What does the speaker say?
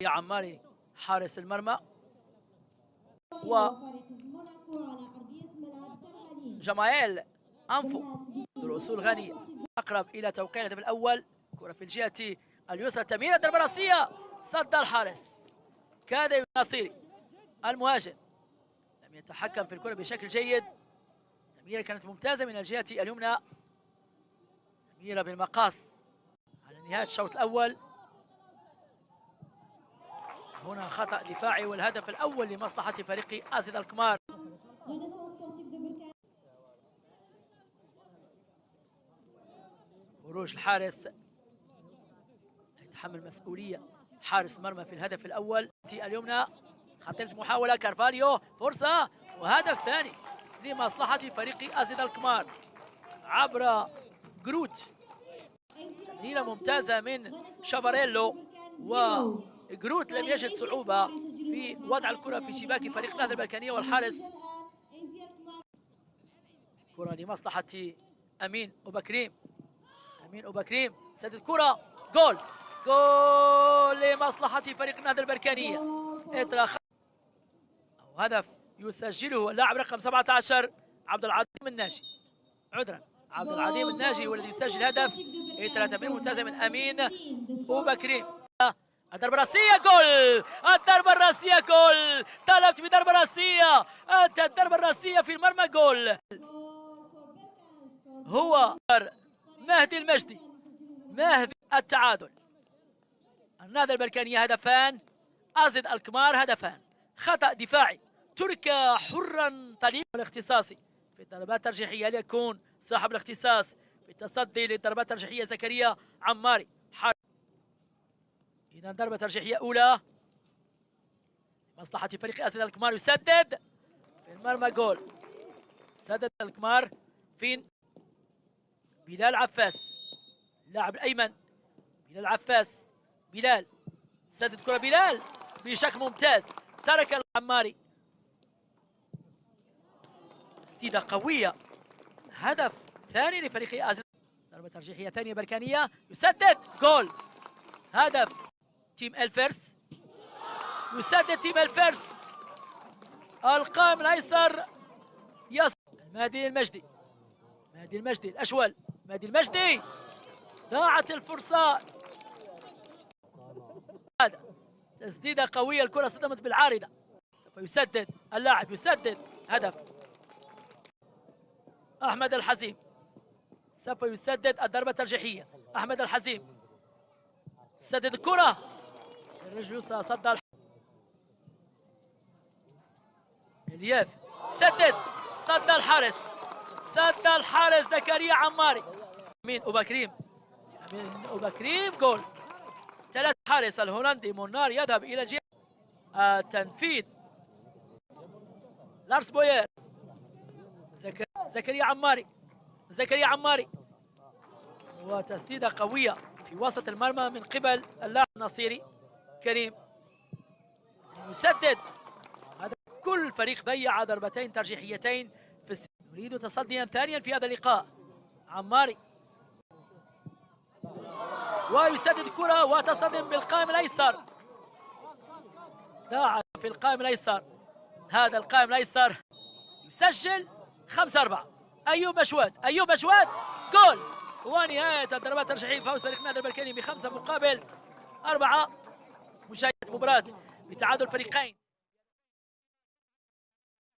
يا عماري حارس المرمى جمايل أنفو رؤوسول غني أقرب إلى توقيع الهدف الأول. كرة في الجهة اليسرى، تمريرة ضربة راسية، صد الحارس. كاد النصيري المهاجم لم يتحكم في الكرة بشكل جيد. تمريرة كانت ممتازة من الجهة اليمنى، تمريرة بالمقاس على نهاية الشوط الأول. هنا خطأ دفاعي والهدف الأول لمصلحة فريق أسد القمار. خروج الحارس يتحمل مسؤولية حارس مرمى في الهدف الأول. اليمنى خطيرة محاولة، كارفاليو فرصة وهدف ثاني لمصلحة فريق أسد القمار عبر جروت. تمريرة ممتازة من شافاريلو، وجروت لم يجد صعوبة في وضع الكرة في شباك فريق نهضة البركانية والحارس. كرة لمصلحة أمين أوباكريم. أمين أوباكريم سدد كرة، جول جول لمصلحة فريق نهضة البركانية. أو هدف يسجله اللاعب رقم 17 عبد العظيم الناجي. عبد العظيم الناجي والذي يسجل هدف. تمريرة ممتازة من أمين أوباكريم. الضربة الراسية جول، الضربة الراسية جول، طلبت بضربة راسية، أنت الضربة الراسية في المرمى جول. هو مهدي المجدي، مهدي التعادل. النهضة البركانية هدفان، أسد القمار هدفان. خطأ دفاعي ترك حرا طليقا الاختصاصي في الضربات الترجيحية ليكون صاحب الاختصاص في التصدي للضربات الترجيحية زكريا عماري. إذا ضربة ترجيحية أولى مصلحة فريق أسد القمار، يسدد في المرمى جول. سدد القمار فين؟ بلال عفاس اللاعب الأيمن. بلال عفاس، بلال سدد كرة، بلال بشكل ممتاز ترك العماري. تسديدة قوية، هدف ثاني لفريق أسد. ضربة ترجيحية ثانية بركانية، يسدد جول. هدف تيم الفرس، يسدد تيم الفرس. القائم الايسر مهدي المجدي، مهدي المجدي الاشول، مهدي المجدي ضاعت الفرصه. هذا تسديده قويه، الكره صدمت بالعارضه. سوف يسدد اللاعب، يسدد هدف. احمد الحزيم سوف يسدد الضربه الترجيحيه. احمد الحزيم سدد الكره، الرجل صد الياف، سدد، صد الحارس، صد الحارس زكريا عماري. امين اوباكريم، امين اوباكريم جول. ثلاث حارس الهولندي مونار يذهب الى جهه التنفيذ. لارس بوير، زكريا عماري، زكريا عماري، وتسديده قويه في وسط المرمى من قبل اللاعب النصيري كريم، يسدد. هذا كل فريق ضيع ضربتين ترجيحيتين في يريد تصديا ثانيا في هذا اللقاء. عماري ويسدد كرة وتصدم بالقائم الايسر، ضاع في القائم الايسر. هذا القائم الايسر يسجل 5-4. ايوب اشواد، ايوب اشواد جول. ونهاية الضربات الترجيحية فوز فريق نهضة البركاني ب5 مقابل 4. مشاهدة مباراة بتعادل فريقين.